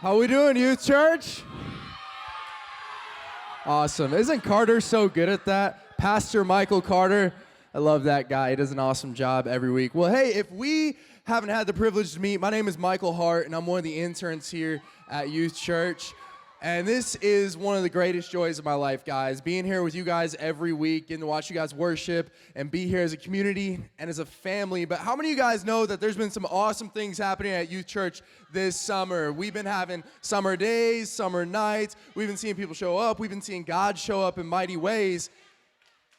How we doing, youth church? Awesome. Isn't Carter so good at that? Pastor Michael Carter. I love that guy. He does an awesome job every week. Well, hey, if we haven't had the privilege to meet, my name is Michael Hart, and I'm one of the interns here at Youth Church. And this is one of the greatest joys of my life, guys. Being here with you guys every week, getting to watch you guys worship and be here as a community and as a family. But how many of you guys know that there's been some awesome things happening at Youth Church this summer? We've been having summer days, summer nights. We've been seeing people show up. We've been seeing God show up in mighty ways.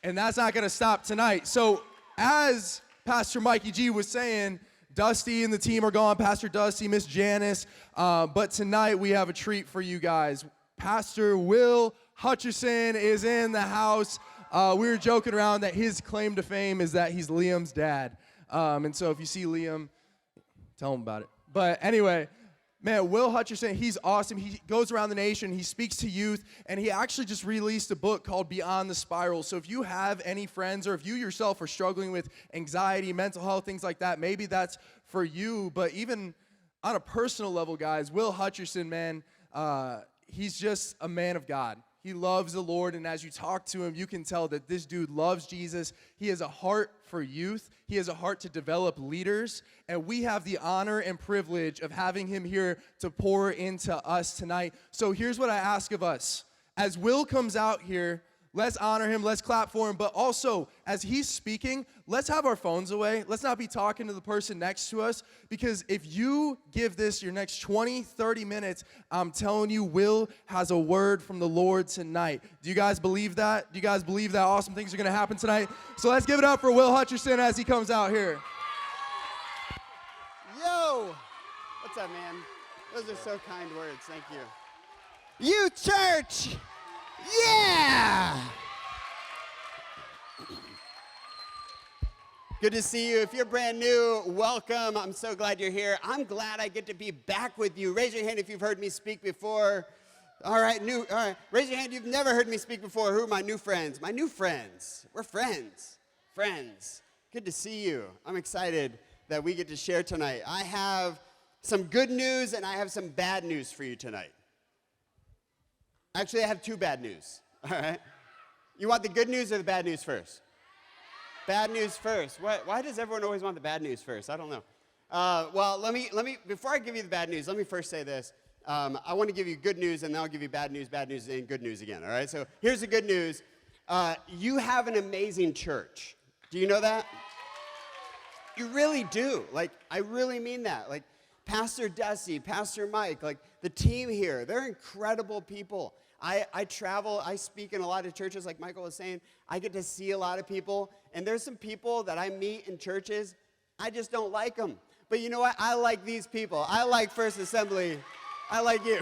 And that's not going to stop tonight. So as Pastor Mikey G was saying, Dusty and the team are gone, Pastor Dusty, Miss Janice, but tonight we have a treat for you guys. Pastor Will Hutcherson is in the house. We were joking around that his claim to fame is that he's Liam's dad. And so if you see Liam, tell him about it. But anyway, man, Will Hutcherson, he's awesome. He goes around the nation, he speaks to youth, and he actually just released a book called Beyond the Spiral. So if you have any friends or if you yourself are struggling with anxiety, mental health, things like that, maybe that's for you. But even on a personal level, guys, Will Hutcherson, man, he's just a man of God. He loves the Lord, and as you talk to him, you can tell that this dude loves Jesus. He has a heart for youth. He has a heart to develop leaders, and we have the honor and privilege of having him here to pour into us tonight. So here's what I ask of us. As Will comes out here, let's honor him, let's clap for him, but also, as he's speaking, let's have our phones away. Let's not be talking to the person next to us, because if you give this your next 20, 30 minutes, I'm telling you, Will has a word from the Lord tonight. Do you guys believe that? Do you guys believe that awesome things are going to happen tonight? So let's give it up for Will Hutcherson as he comes out here. Yo! What's up, man? Those are so kind words. Thank you. Youth Church! Yeah! Good to see you. If you're brand new, welcome. I'm so glad you're here. I'm glad I get to be back with you. Raise your hand if you've heard me speak before. All right. Raise your hand if you've never heard me speak before. Who are my new friends? My new friends. We're friends. Friends. Good to see you. I'm excited that we get to share tonight. I have some good news and I have some bad news for you tonight. Actually, I have two bad news, all right? You want the good news or the bad news first? Bad news first. Why does everyone always want the bad news first? I don't know. Well, let me, before I give you the bad news, let me first say this. I want to give you good news, and then I'll give you bad news, and good news again, all right? So here's the good news. You have an amazing church. Do you know that? You really do. Like, I really mean that. Like, Pastor Dusty, Pastor Mike, like, the team here, they're incredible people. I travel, I speak in a lot of churches, like Michael was saying. I get to see a lot of people, and there's some people that I meet in churches, I just don't like them. But you know what? I like these people. I like First Assembly. I like you.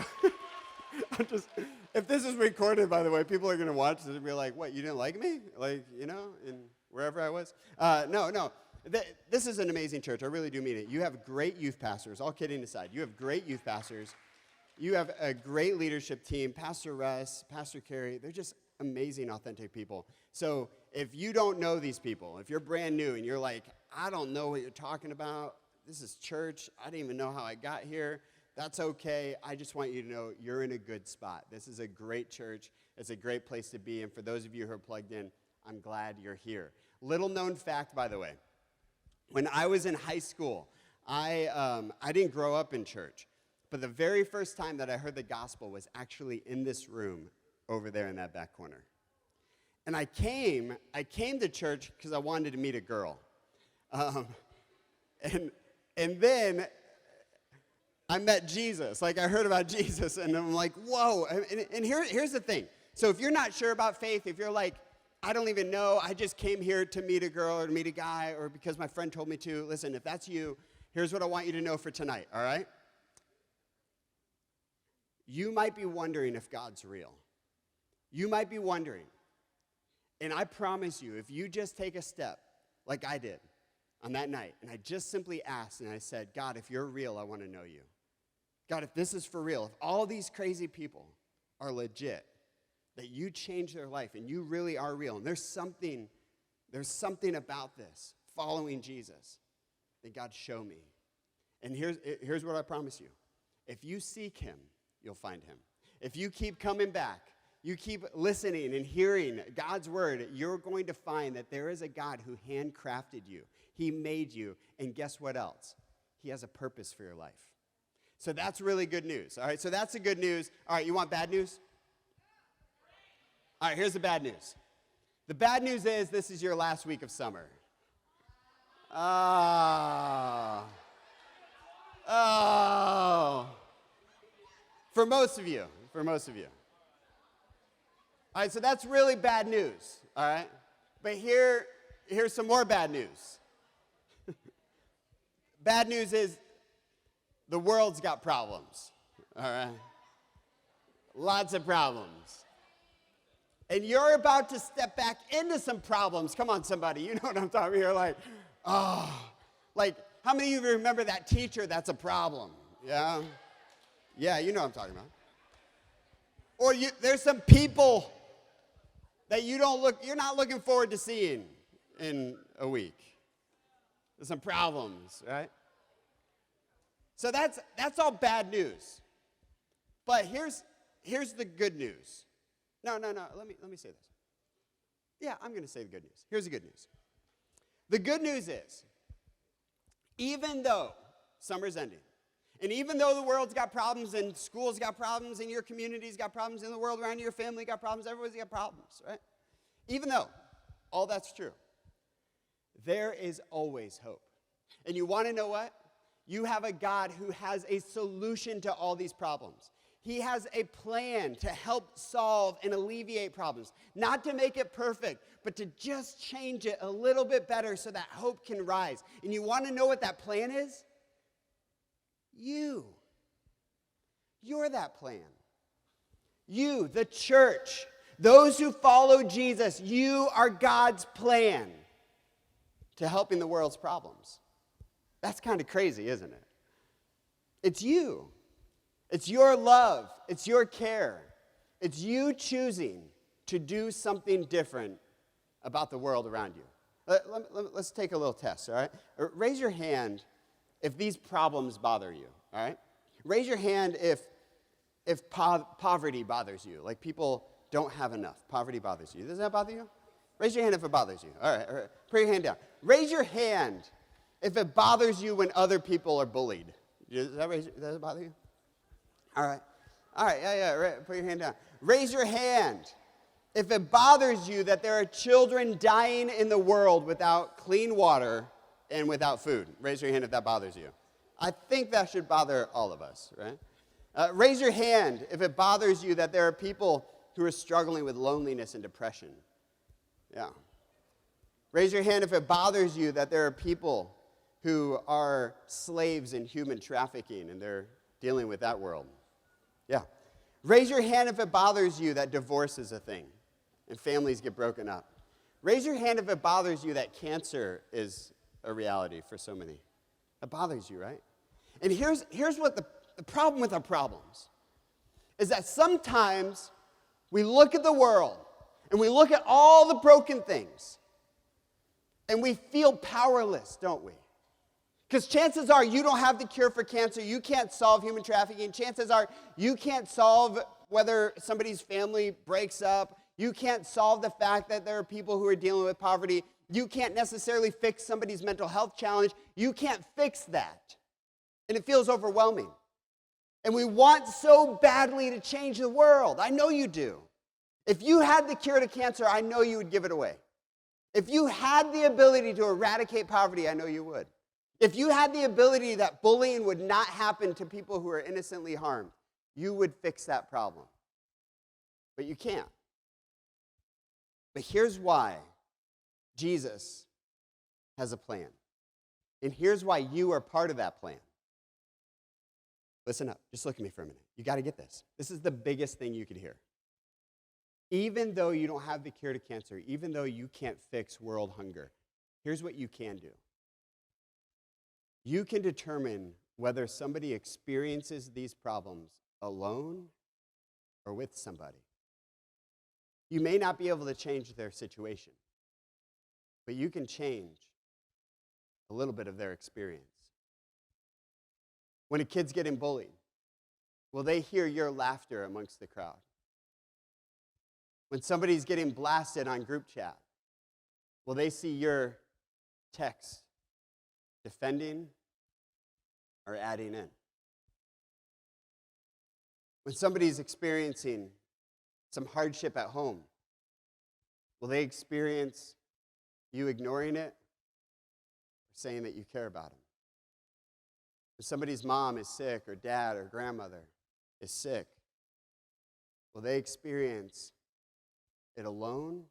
If this is recorded, by the way, people are going to watch this and be like, what, you didn't like me? Like, you know, in wherever I was? No. This is an amazing church. I really do mean it. You have great youth pastors. All kidding aside, you have great youth pastors. You have a great leadership team. Pastor Russ, Pastor Carey, they're just amazing, authentic people. So if you don't know these people, if you're brand new and you're like, I don't know what you're talking about, this is church, I didn't even know how I got here, that's okay. I just want you to know you're in a good spot. This is a great church. It's a great place to be. And for those of you who are plugged in, I'm glad you're here. Little known fact, by the way. When I was in high school, I didn't grow up in church, but the very first time that I heard the gospel was actually in this room over there in that back corner. And I came to church because I wanted to meet a girl. And then I met Jesus. Like, I heard about Jesus, and I'm like, whoa. And here's the thing. So if you're not sure about faith, if you're like, I don't even know, I just came here to meet a girl or to meet a guy or because my friend told me to. Listen, if that's you, here's what I want you to know for tonight, all right? You might be wondering if God's real. You might be wondering. And I promise you, if you just take a step like I did on that night, and I just simply asked and I said, God, if you're real, I want to know you. God, if this is for real, if all these crazy people are legit, that you changed their life and you really are real. And there's something about this, following Jesus, that God show me. And here's what I promise you. If you seek him, you'll find him. If you keep coming back, you keep listening and hearing God's word, you're going to find that there is a God who handcrafted you. He made you, and guess what else? He has a purpose for your life. So that's really good news. All right, so that's the good news. All right, you want bad news? All right, here's the bad news. The bad news is this is your last week of summer. Oh. For most of you. All right, so that's really bad news, all right? But here's some more bad news. Bad news is the world's got problems, all right? Lots of problems. And you're about to step back into some problems. Come on, somebody, you know what I'm talking about. You're like, how many of you remember that teacher that's a problem? Yeah? Yeah, you know what I'm talking about. Or there's some people that you're not looking forward to seeing in a week. There's some problems, right? So that's all bad news. But here's the good news. No, let me say this. Yeah, I'm going to say the good news. Here's the good news. The good news is, even though summer's ending, and even though the world's got problems, and school's got problems, and your community's got problems, and the world around you, your family got problems, everybody's got problems, right? Even though all that's true, there is always hope. And you want to know what? You have a God who has a solution to all these problems. He has a plan to help solve and alleviate problems. Not to make it perfect, but to just change it a little bit better so that hope can rise. And you want to know what that plan is? You. You're that plan. You, the church, those who follow Jesus, you are God's plan to helping the world's problems. That's kind of crazy, isn't it? It's you. It's your love. It's your care. It's you choosing to do something different about the world around you. Let's take a little test, all right? Raise your hand if these problems bother you, all right? Raise your hand if poverty bothers you, like people don't have enough. Poverty bothers you. Does that bother you? Raise your hand if it bothers you. All right. Put your hand down. Raise your hand if it bothers you when other people are bullied. Does that bother you? All right. Yeah. Right. Put your hand down. Raise your hand if it bothers you that there are children dying in the world without clean water and without food. Raise your hand if that bothers you. I think that should bother all of us, right? Raise your hand if it bothers you that there are people who are struggling with loneliness and depression. Yeah. Raise your hand if it bothers you that there are people who are slaves in human trafficking and they're dealing with that world. Yeah. Raise your hand if it bothers you that divorce is a thing and families get broken up. Raise your hand if it bothers you that cancer is a reality for so many. It bothers you, right? And here's what the problem with our problems is that sometimes we look at the world and we look at all the broken things and we feel powerless, don't we? Because chances are you don't have the cure for cancer. You can't solve human trafficking. Chances are you can't solve whether somebody's family breaks up. You can't solve the fact that there are people who are dealing with poverty. You can't necessarily fix somebody's mental health challenge. You can't fix that. And it feels overwhelming. And we want so badly to change the world. I know you do. If you had the cure to cancer, I know you would give it away. If you had the ability to eradicate poverty, I know you would. If you had the ability that bullying would not happen to people who are innocently harmed, you would fix that problem. But you can't. But here's why Jesus has a plan. And here's why you are part of that plan. Listen up. Just look at me for a minute. You got to get this. This is the biggest thing you could hear. Even though you don't have the cure to cancer, even though you can't fix world hunger, here's what you can do. You can determine whether somebody experiences these problems alone or with somebody. You may not be able to change their situation, but you can change a little bit of their experience. When a kid's getting bullied, will they hear your laughter amongst the crowd? When somebody's getting blasted on group chat, will they see your text defending or adding in? When somebody's experiencing some hardship at home, will they experience you ignoring it or saying that you care about them? If somebody's mom is sick or dad or grandmother is sick, will they experience it alone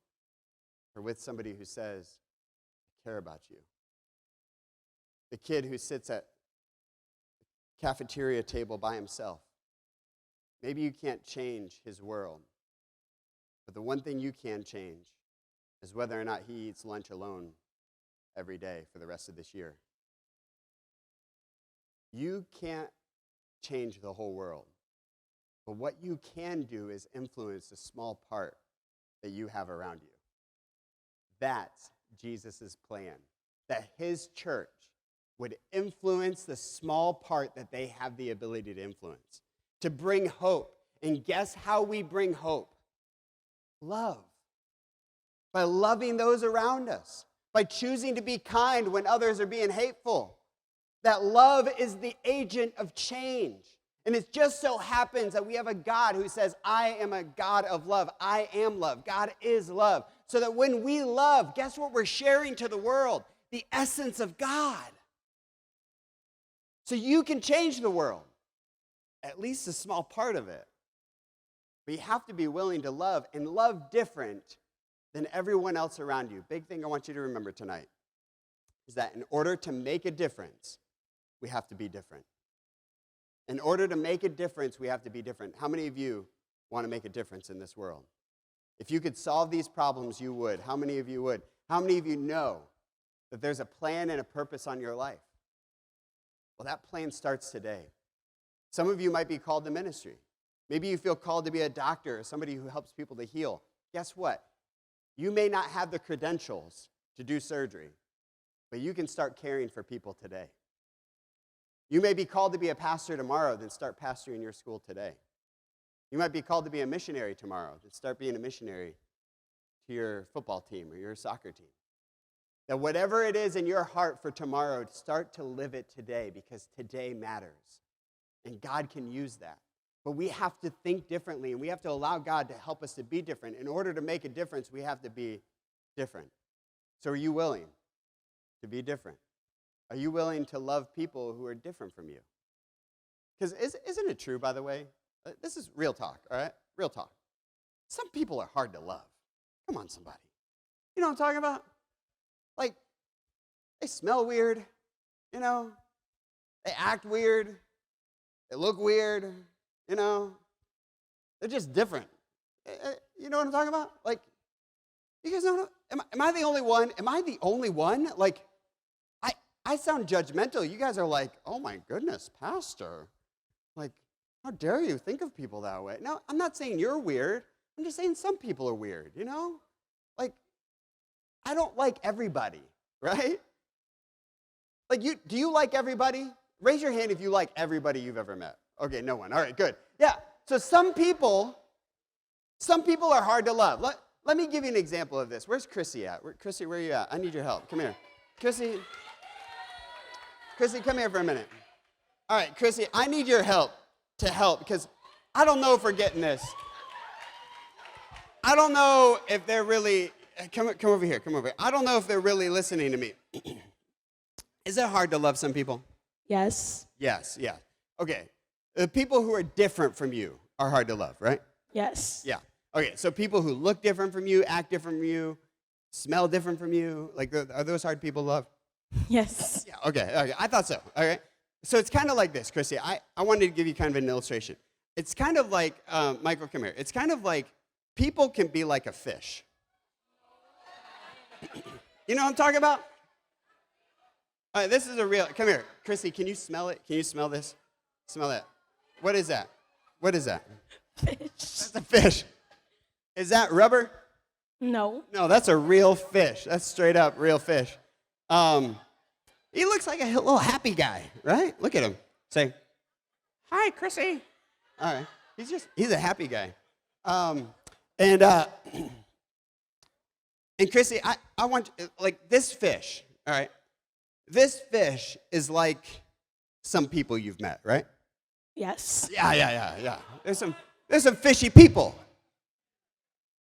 or with somebody who says, I care about you? The kid who sits at the cafeteria table by himself, maybe you can't change his world, but the one thing you can change is whether or not he eats lunch alone every day for the rest of this year. You can't change the whole world, but what you can do is influence a small part that you have around you. That's Jesus' plan, that his church would influence the small part that they have the ability to influence, to bring hope. And guess how we bring hope? Love. By loving those around us, by choosing to be kind when others are being hateful. That love is the agent of change. And it just so happens that we have a God who says, I am a God of love. I am love. God is love. So that when we love, guess what we're sharing to the world? The essence of God. So you can change the world, at least a small part of it. But you have to be willing to love, and love different than everyone else around you. Big thing I want you to remember tonight is that in order to make a difference, we have to be different. In order to make a difference, we have to be different. How many of you want to make a difference in this world? If you could solve these problems, you would. How many of you would? How many of you know that there's a plan and a purpose on your life? Well, that plan starts today. Some of you might be called to ministry. Maybe you feel called to be a doctor or somebody who helps people to heal. Guess what? You may not have the credentials to do surgery, but you can start caring for people today. You may be called to be a pastor tomorrow, then start pastoring your school today. You might be called to be a missionary tomorrow, then start being a missionary to your football team or your soccer team. That whatever it is in your heart for tomorrow, start to live it today, because today matters. And God can use that. But we have to think differently, and we have to allow God to help us to be different. In order to make a difference, we have to be different. So are you willing to be different? Are you willing to love people who are different from you? Because isn't it true, by the way? This is real talk, all right? Real talk. Some people are hard to love. Come on, somebody. You know what I'm talking about? Like, they smell weird, you know? They act weird. They look weird, you know? They're just different. You know what I'm talking about? Like, you guys know, am I the only one? Am I the only one? Like, I sound judgmental. You guys are like, oh my goodness, pastor. Like, how dare you think of people that way? No, I'm not saying you're weird. I'm just saying some people are weird, you know? Like, I don't like everybody, right? Like, do you like everybody? Raise your hand if you like everybody you've ever met. Okay, no one. All right, good. Yeah, so some people are hard to love. Let me give you an example of this. Where's Chrissy at? Chrissy, where are you at? I need your help. Come here. Chrissy, come here for a minute. All right, Chrissy, I need your help because I don't know if we're getting this. I don't know if they're really, come over here. I don't know if they're really listening to me. Is it hard to love some people? Yes. Yes, yeah. Okay, the people who are different from you are hard to love, right? Yes. Yeah. Okay, so people who look different from you, act different from you, smell different from you, like, are those hard people to love? Yes. Yeah, okay, I thought so, okay. So it's kind of like this, Chrissy. I wanted to give you kind of an illustration. It's kind of like, Michael, come here. It's kind of like people can be like a fish. You know what I'm talking about? All right, this is a real, come here. Chrissy, can you smell it? Can you smell this? Smell that. What is that? What is that? Fish. That's a fish. Is that rubber? No. No, that's a real fish. That's straight up real fish. He looks like a little happy guy, right? Look at him. Say, hi, Chrissy. All right. He's a happy guy. And Chrissy, I want, like, this fish, all right? This fish is like some people you've met, right? Yes. Yeah. There's some fishy people.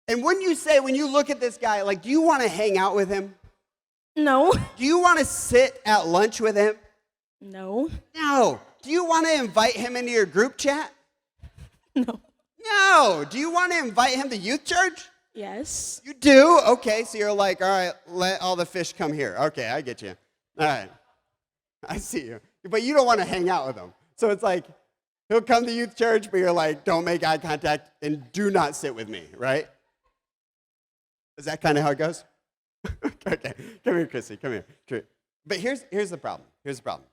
And wouldn't you say, when you look at this guy, like, do you want to hang out with him? No. Do you want to sit at lunch with him? No. No. Do you want to invite him into your group chat? No. No. Do you want to invite him to youth church? Yes. You do? Okay, so you're like, all right, let all the fish come here. Okay, I get you. All right. I see you. But you don't want to hang out with him. So it's like, he'll come to youth church, but you're like, don't make eye contact and do not sit with me, right? Is that kind of how it goes? Okay, come here, Chrissy, come here. But here's the problem. Here's the problem.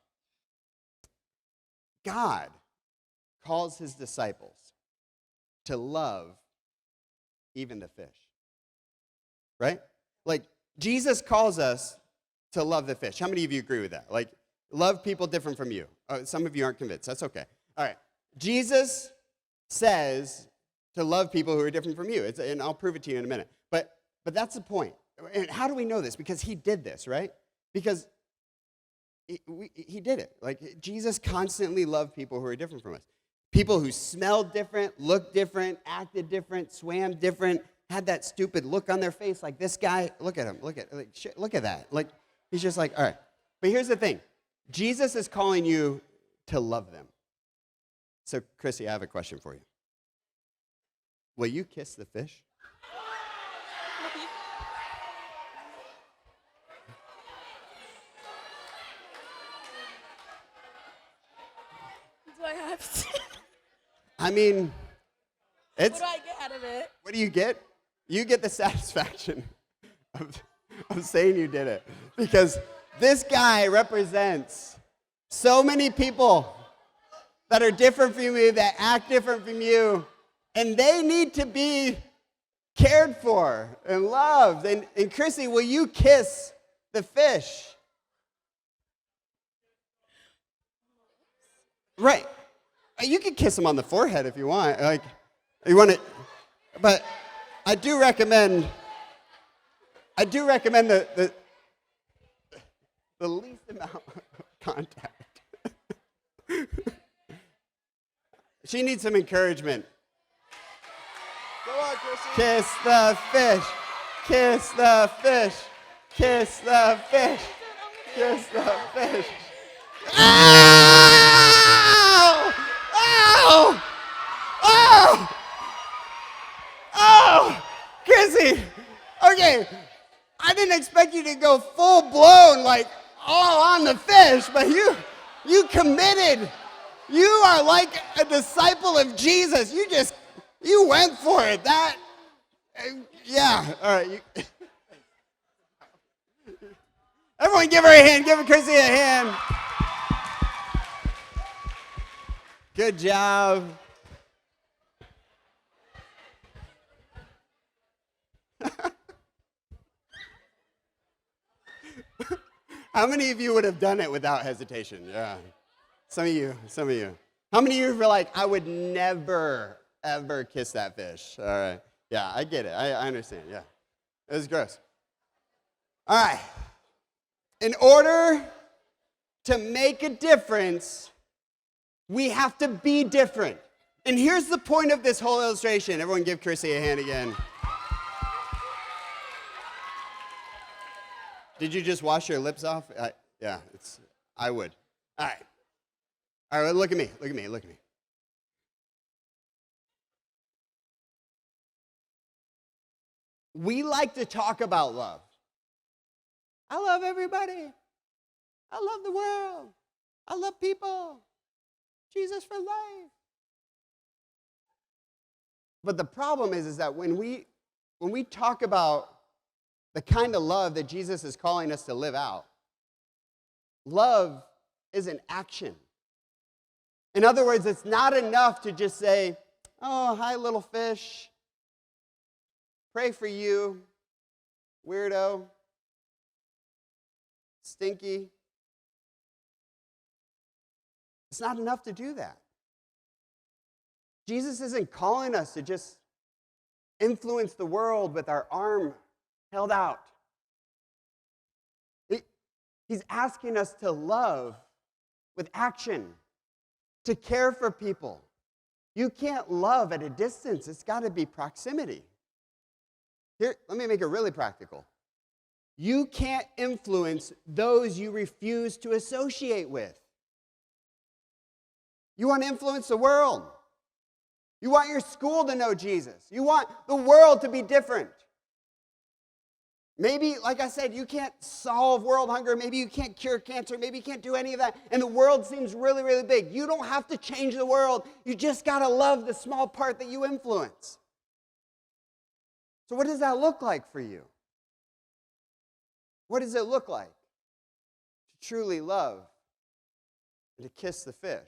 God calls his disciples to love even the fish, right? Like, Jesus calls us to love the fish. How many of you agree with that? Like, love people different from you. Some of you aren't convinced. That's okay. All right. Jesus says to love people who are different from you. And I'll prove it to you in a minute. But that's the point. And how do we know this? Because he did this, right? Because he did it. Like, Jesus constantly loved people who are different from us. People who smelled different, looked different, acted different, swam different, had that stupid look on their face. Like, this guy, look at him. Look at that. Like, he's just like, all right. But here's the thing. Jesus is calling you to love them. So, Chrissy, I have a question for you. Will you kiss the fish? Do I have to? I mean, What do I get out of it? what do you get? You get the satisfaction of saying you did it. Because this guy represents so many people that are different from you, that act different from you, and they need to be cared for and loved. And Chrissy, will you kiss the fish? Right. You can kiss him on the forehead if you want. Like, you want it, but I do recommend the least amount of contact. She needs some encouragement. Go on, Chrissy. Kiss the fish. Kiss the fish. Kiss the fish. Kiss the fish. Ow! Ow! Oh! Oh! Chrissy! Okay, I didn't expect you to go full blown, like all on the fish, but you committed. You are like a disciple of Jesus. You went for it. Yeah. All right. Everyone give her a hand. Give Chrissy a hand. Good job. How many of you would have done it without hesitation? Yeah. Some of you. How many of you were like, I would never, ever kiss that fish? All right. Yeah, I get it. I understand. Yeah. It was gross. All right. In order to make a difference, we have to be different. And here's the point of this whole illustration. Everyone give Chrissy a hand again. Did you just wash your lips off? Yeah, I would. All right. All right, look at me. We like to talk about love. I love everybody. I love the world. I love people. Jesus for life. But the problem is that when we talk about the kind of love that Jesus is calling us to live out, love is an action. In other words, it's not enough to just say, oh, hi, little fish. Pray for you, weirdo, stinky. It's not enough to do that. Jesus isn't calling us to just influence the world with our arm held out. He's asking us to love with action, to care for people. You can't love at a distance. It's got to be proximity. Here, let me make it really practical. You can't influence those you refuse to associate with. You want to influence the world. You want your school to know Jesus. You want the world to be different. Maybe, like I said, you can't solve world hunger. Maybe you can't cure cancer. Maybe you can't do any of that. And the world seems really, really big. You don't have to change the world. You just got to love the small part that you influence. So what does that look like for you? What does it look like to truly love and to kiss the fish?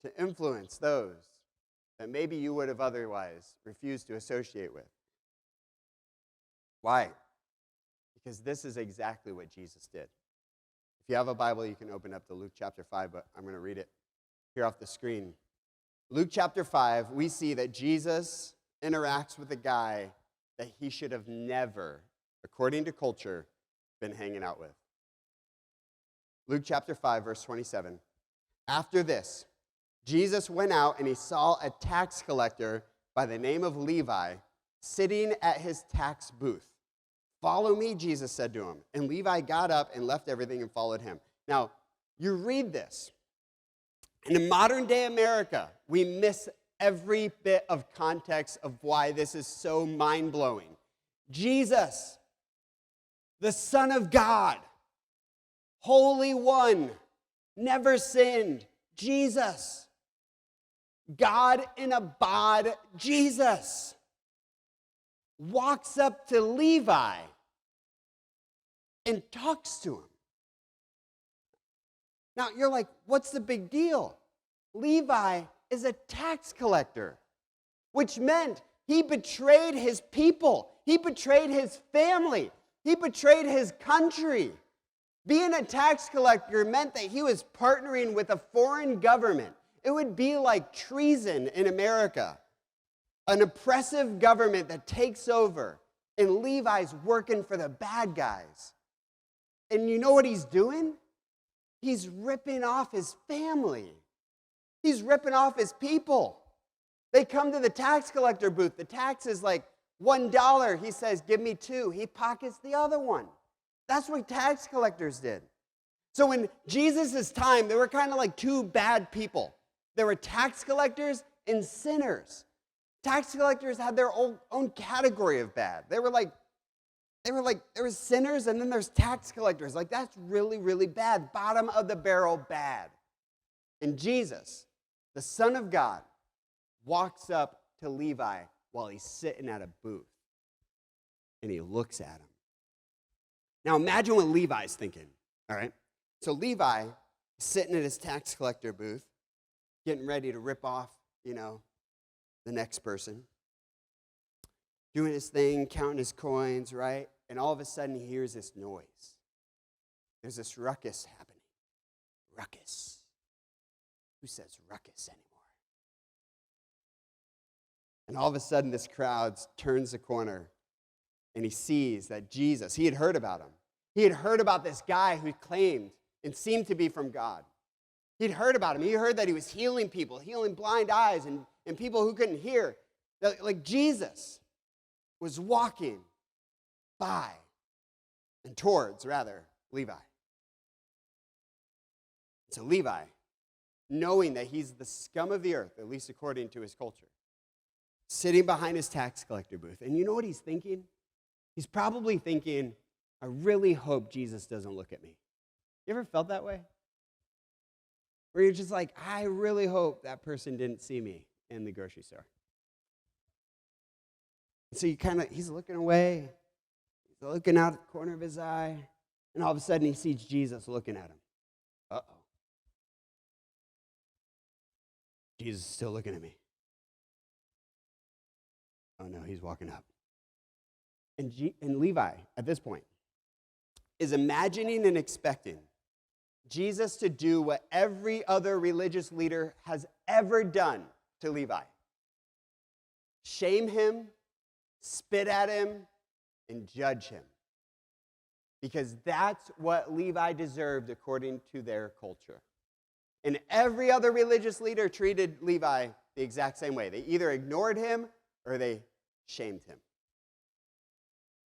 To influence those that maybe you would have otherwise refused to associate with. Why? Because this is exactly what Jesus did. If you have a Bible, you can open up to Luke chapter 5, but I'm going to read it here off the screen. Luke chapter 5, we see that Jesus interacts with a guy that he should have never, according to culture, been hanging out with. Luke chapter 5, verse 27. After this, Jesus went out and he saw a tax collector by the name of Levi sitting at his tax booth. "Follow me," Jesus said to him. And Levi got up and left everything and followed him. Now, you read this. And in modern day America, we miss every bit of context of why this is so mind-blowing. Jesus, the Son of God, Holy One, never sinned, Jesus, God in a bod, Jesus, walks up to Levi and talks to him. Now, you're like, what's the big deal? Levi is a tax collector, which meant he betrayed his people. He betrayed his family. He betrayed his country. Being a tax collector meant that he was partnering with a foreign government. It would be like treason in America. An oppressive government that takes over, and Levi's working for the bad guys. And you know what he's doing? He's ripping off his family. He's ripping off his people. They come to the tax collector booth. The tax is like $1. He says, "Give me 2." He pockets the other one. That's what tax collectors did. So in Jesus' time, there were kind of like two bad people. There were tax collectors and sinners. Tax collectors had their own category of bad. There was sinners and then there's tax collectors. Like, that's really, really bad. Bottom of the barrel bad. And Jesus, the Son of God, walks up to Levi while he's sitting at a booth. And he looks at him. Now imagine what Levi's thinking, all right? So Levi is sitting at his tax collector booth, getting ready to rip off, the next person, doing his thing, counting his coins, right? And all of a sudden he hears this noise. There's this ruckus happening. Ruckus. Who says ruckus anymore? And all of a sudden this crowd turns the corner and he sees that Jesus, he had heard about him. He had heard about this guy who claimed and seemed to be from God. He'd heard about him. He heard that he was healing people, healing blind eyes and people who couldn't hear. Like Jesus was walking by and towards, rather, Levi. So Levi, knowing that he's the scum of the earth, at least according to his culture, sitting behind his tax collector booth. And you know what he's thinking? He's probably thinking, I really hope Jesus doesn't look at me. You ever felt that way? Where you're just like, I really hope that person didn't see me in the grocery store. And so he's looking away. He's looking out at the corner of his eye. And all of a sudden he sees Jesus looking at him. Uh-oh. Jesus is still looking at me. Oh no, he's walking up. And Levi, at this point, is imagining and expecting Jesus to do what every other religious leader has ever done to Levi. Shame him, spit at him, and judge him. Because that's what Levi deserved according to their culture. And every other religious leader treated Levi the exact same way. They either ignored him or they shamed him.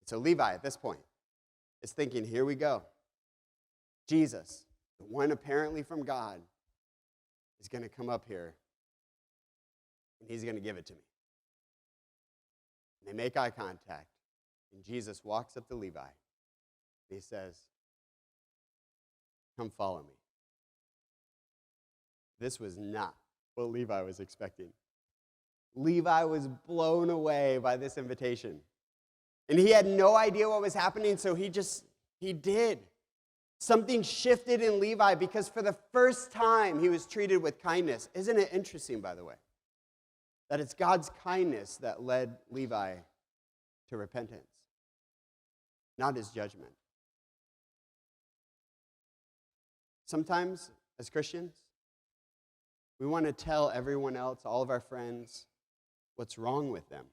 So Levi, at this point, is thinking, here we go. Jesus, the one apparently from God, is going to come up here, and he's going to give it to me. And they make eye contact, and Jesus walks up to Levi, and he says, come follow me. This was not what Levi was expecting. Levi was blown away by this invitation. And he had no idea what was happening, so he did. Something shifted in Levi because for the first time he was treated with kindness. Isn't it interesting, by the way, that it's God's kindness that led Levi to repentance, not his judgment? Sometimes, as Christians, we want to tell everyone else, all of our friends, what's wrong with them.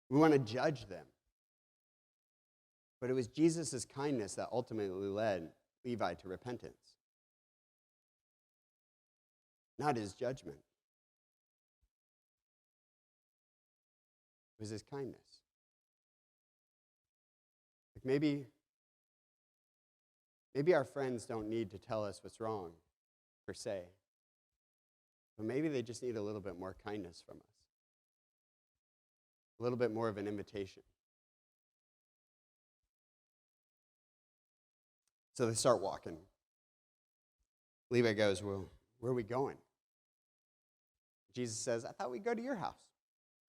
We want to judge them. But it was Jesus' kindness that ultimately led Levi to repentance, not his judgment. It was his kindness. Like maybe our friends don't need to tell us what's wrong, per se. But maybe they just need a little bit more kindness from us. A little bit more of an invitation. So they start walking. Levi goes, well, where are we going? Jesus says, I thought we'd go to your house.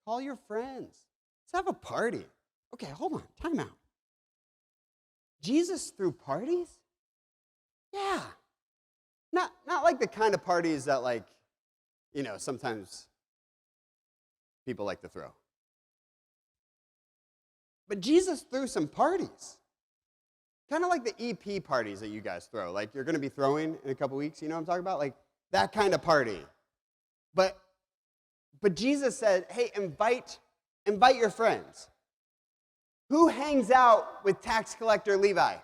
Call your friends. Let's have a party. Okay, hold on, time out. Jesus threw parties? Yeah. Not like the kind of parties that sometimes people like to throw. But Jesus threw some parties. Kind of like the EP parties that you guys throw. Like you're going to be throwing in a couple weeks, you know what I'm talking about? Like that kind of party. But Jesus said, hey, invite your friends. Who hangs out with tax collector Levi?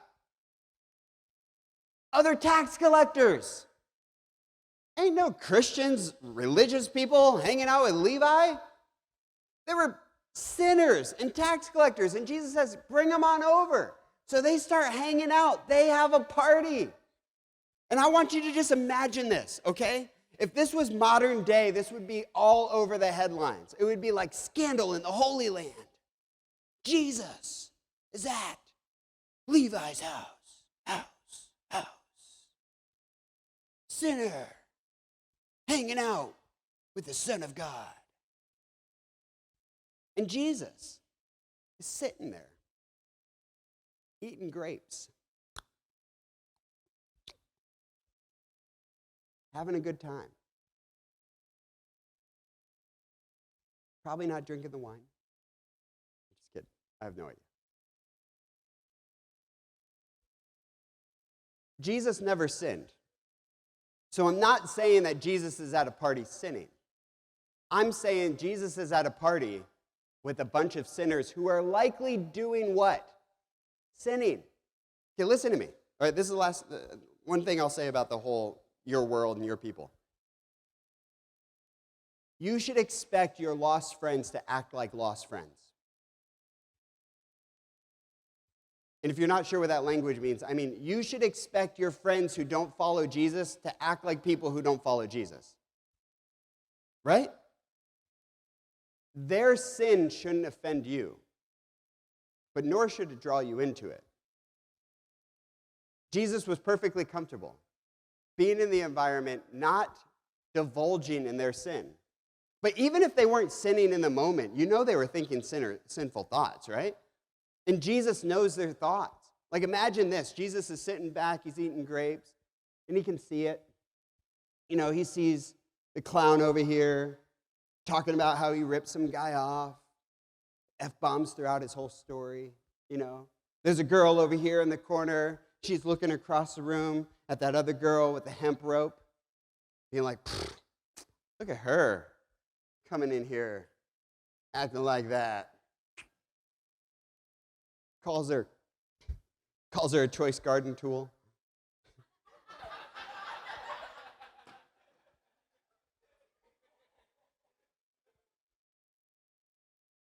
Other tax collectors. Ain't no Christians, religious people hanging out with Levi. They were sinners and tax collectors. And Jesus says, bring them on over. So they start hanging out. They have a party. And I want you to just imagine this, okay? If this was modern day, this would be all over the headlines. It would be like scandal in the Holy Land. Jesus is at Levi's house. Sinner hanging out with the Son of God. And Jesus is sitting there eating grapes, having a good time. Probably not drinking the wine. Just kidding. I have no idea. Jesus never sinned. So I'm not saying that Jesus is at a party sinning. I'm saying Jesus is at a party with a bunch of sinners who are likely doing what? Sinning. Okay, listen to me. All right, this is the last one thing I'll say about the whole your world and your people. You should expect your lost friends to act like lost friends. And if you're not sure what that language means, I mean, you should expect your friends who don't follow Jesus to act like people who don't follow Jesus. Right? Their sin shouldn't offend you, but nor should it draw you into it. Jesus was perfectly comfortable being in the environment, not divulging in their sin. But even if they weren't sinning in the moment, you know they were thinking sinful thoughts, right? And Jesus knows their thoughts. Like imagine this, Jesus is sitting back, he's eating grapes, and he can see it. You know, he sees the clown over here talking about how he ripped some guy off, F-bombs throughout his whole story, you know. There's a girl over here in the corner, she's looking across the room at that other girl with the hemp rope, being like, Look at her coming in here, acting like that. Calls her a choice garden tool.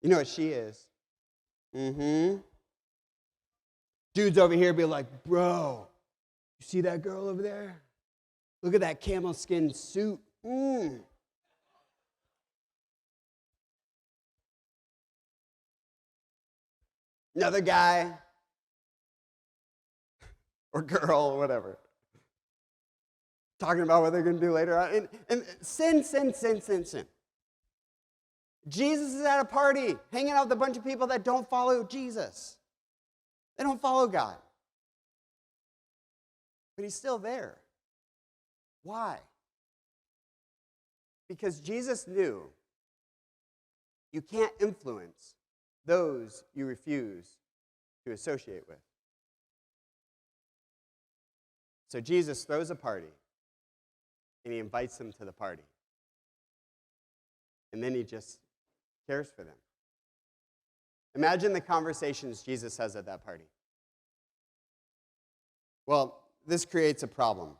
You know what she is? Mm-hmm. Dude's over here be like, bro, you see that girl over there? Look at that camel skin suit. Another guy or girl or whatever, talking about what they're going to do later on. And sin. Jesus is at a party, hanging out with a bunch of people that don't follow Jesus. They don't follow God. But he's still there. Why? Because Jesus knew you can't influence those you refuse to associate with. So Jesus throws a party, and he invites them to the party. And then he just cares for them. Imagine the conversations Jesus has at that party. Well, this creates a problem.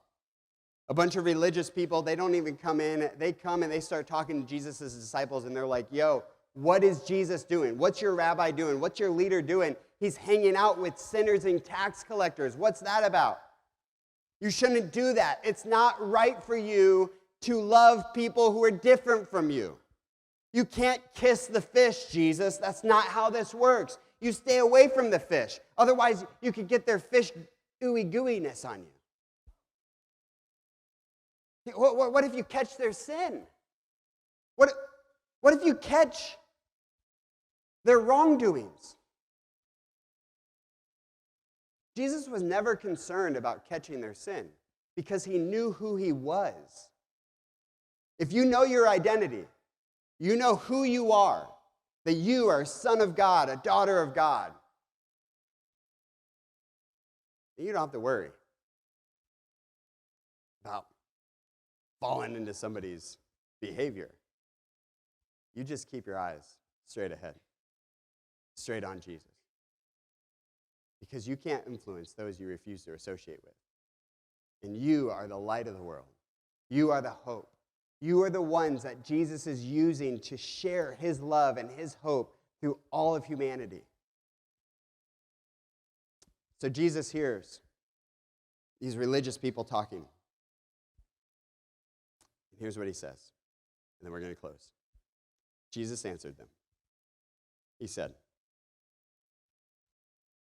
A bunch of religious people, they don't even come in. They come and they start talking to Jesus' disciples, and they're like, yo, what is Jesus doing? What's your rabbi doing? What's your leader doing? He's hanging out with sinners and tax collectors. What's that about? You shouldn't do that. It's not right for you to love people who are different from you. You can't kiss the fish, Jesus. That's not how this works. You stay away from the fish. Otherwise, you could get their fish gooey-gooiness on you. What if you catch their sin? What if you catch their wrongdoings? Jesus was never concerned about catching their sin because he knew who he was. If you know your identity, you know who you are, that you are a son of God, a daughter of God, you don't have to worry about falling into somebody's behavior. You just keep your eyes straight ahead, straight on Jesus. Because you can't influence those you refuse to associate with. And you are the light of the world. You are the hope. You are the ones that Jesus is using to share his love and his hope through all of humanity. So Jesus hears these religious people talking. And here's what he says. And then we're going to close. Jesus answered them. He said,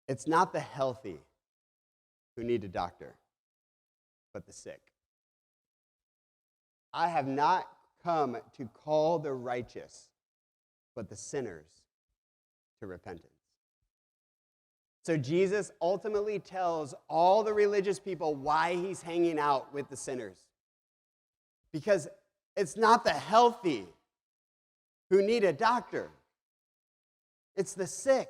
it's not the healthy who need a doctor, but the sick. I have not come to call the righteous, but the sinners to repentance. So Jesus ultimately tells all the religious people why he's hanging out with the sinners. Because it's not the healthy who need a doctor. It's the sick.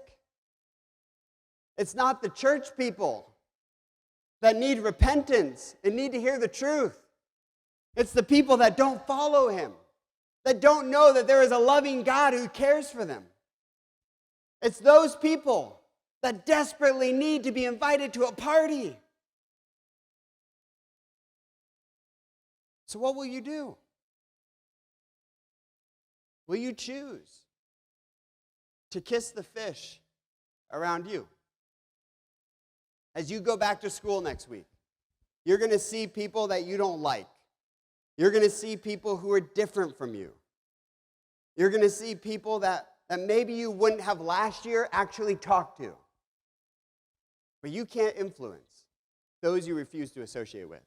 It's not the church people that need repentance and need to hear the truth. It's the people that don't follow him, that don't know that there is a loving God who cares for them. It's those people that desperately need to be invited to a party. So what will you do? Will you choose to kiss the fish around you? As you go back to school next week, you're going to see people that you don't like. You're going to see people who are different from you. You're going to see people that maybe you wouldn't have last year actually talked to. But you can't influence those you refuse to associate with.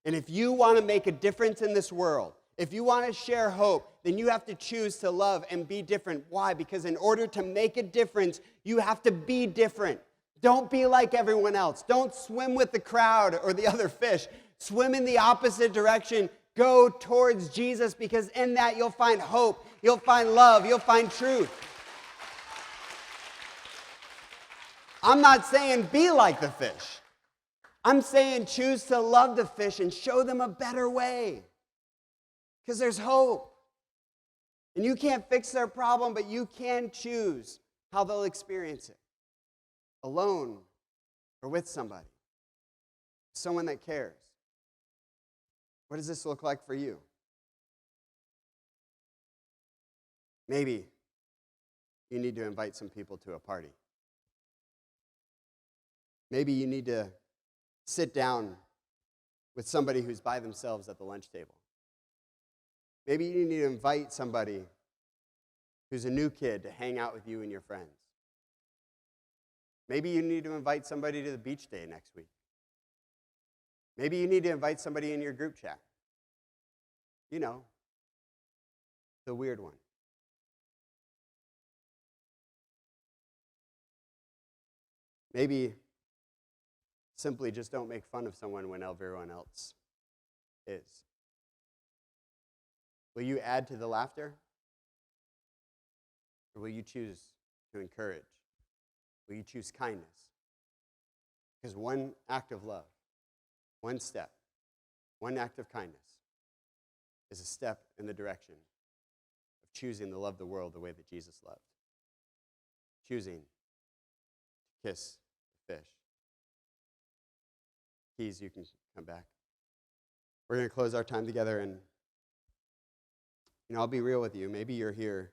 And if you want to make a difference in this world, if you want to share hope, then you have to choose to love and be different. Why? Because in order to make a difference, you have to be different. Don't be like everyone else. Don't swim with the crowd or the other fish. Swim in the opposite direction. Go towards Jesus, because in that you'll find hope, you'll find love, you'll find truth. I'm not saying be like the fish. I'm saying choose to love the fish and show them a better way. Because there's hope. And you can't fix their problem, but you can choose how they'll experience it. Alone or with somebody. Someone that cares. What does this look like for you? Maybe you need to invite some people to a party. Maybe you need to sit down with somebody who's by themselves at the lunch table. Maybe you need to invite somebody who's a new kid to hang out with you and your friends. Maybe you need to invite somebody to the beach day next week. Maybe you need to invite somebody in your group chat. You know, the weird one. Maybe simply just don't make fun of someone when everyone else is. Will you add to the laughter? Or will you choose to encourage? Will you choose kindness? Because one act of love, one step, one act of kindness is a step in the direction of choosing to love the world the way that Jesus loved. Choosing to kiss the fish. Keys, you can come back. We're going to close our time together, and I'll be real with you. Maybe you're here.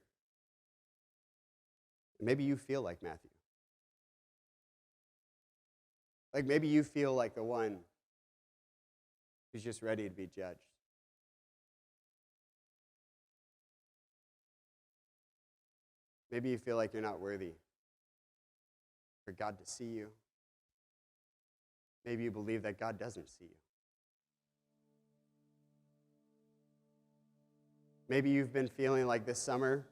Maybe you feel like Matthew. Like maybe you feel like the one who's just ready to be judged. Maybe you feel like you're not worthy for God to see you. Maybe you believe that God doesn't see you. Maybe you've been feeling like this summer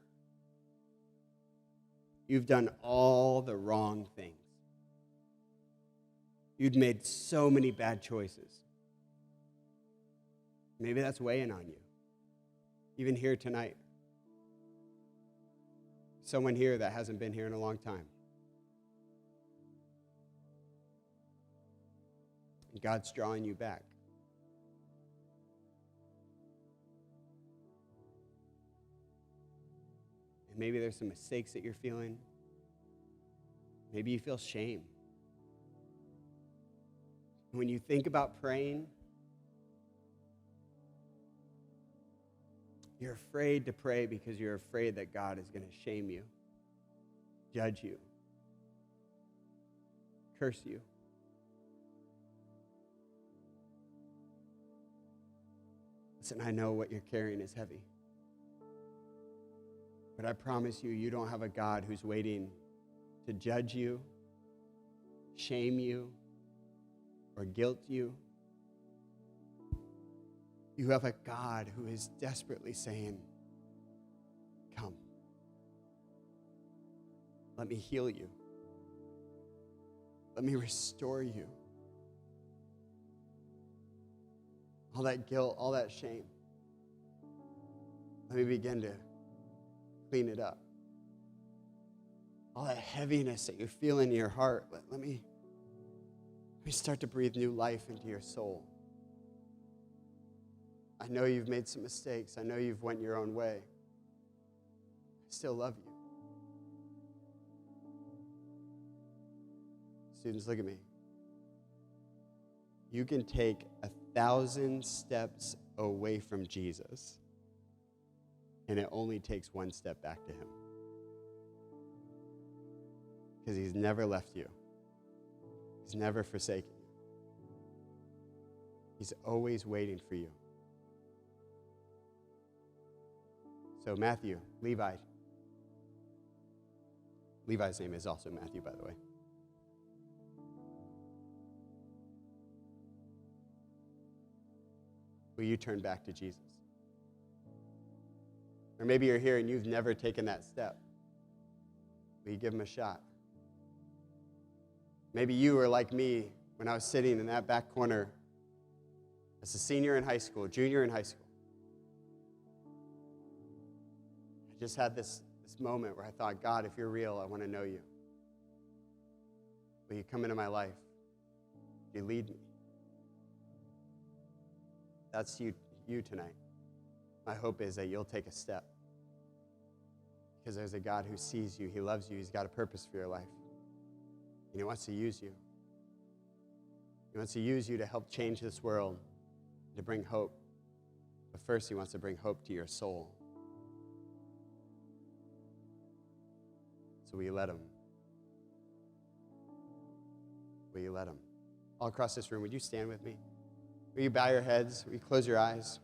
you've done all the wrong things. You'd made so many bad choices. Maybe that's weighing on you. Even here tonight. Someone here that hasn't been here in a long time. And God's drawing you back. And maybe there's some mistakes that you're feeling. Maybe you feel shame. When you think about praying, you're afraid to pray because you're afraid that God is going to shame you, judge you, curse you. Listen, I know what you're carrying is heavy. But I promise you, you don't have a God who's waiting to judge you, shame you, or guilt you. You have a God who is desperately saying, come. Let me heal you. Let me restore you. All that guilt, all that shame. Let me begin to clean it up. All that heaviness that you're feeling in your heart, let me start to breathe new life into your soul. I know you've made some mistakes. I know you've went your own way. I still love you. Students, look at me. You can take 1,000 steps away from Jesus, and it only takes one step back to him. Because he's never left you. He's never forsaken you. He's always waiting for you. So Matthew, Levi's name is also Matthew, by the way. Will you turn back to Jesus? Or maybe you're here and you've never taken that step. Will you give him a shot? Maybe you are like me when I was sitting in that back corner as a senior in high school, junior in high school. I just had this moment where I thought, God, if you're real, I want to know you. Will you come into my life? Will you lead me? That's you tonight. My hope is that you'll take a step. Because there's a God who sees you. He loves you. He's got a purpose for your life. And he wants to use you. He wants to use you to help change this world, to bring hope. But first, he wants to bring hope to your soul. So will you let him? Will you let him? All across this room, would you stand with me? Will you bow your heads? Will you close your eyes?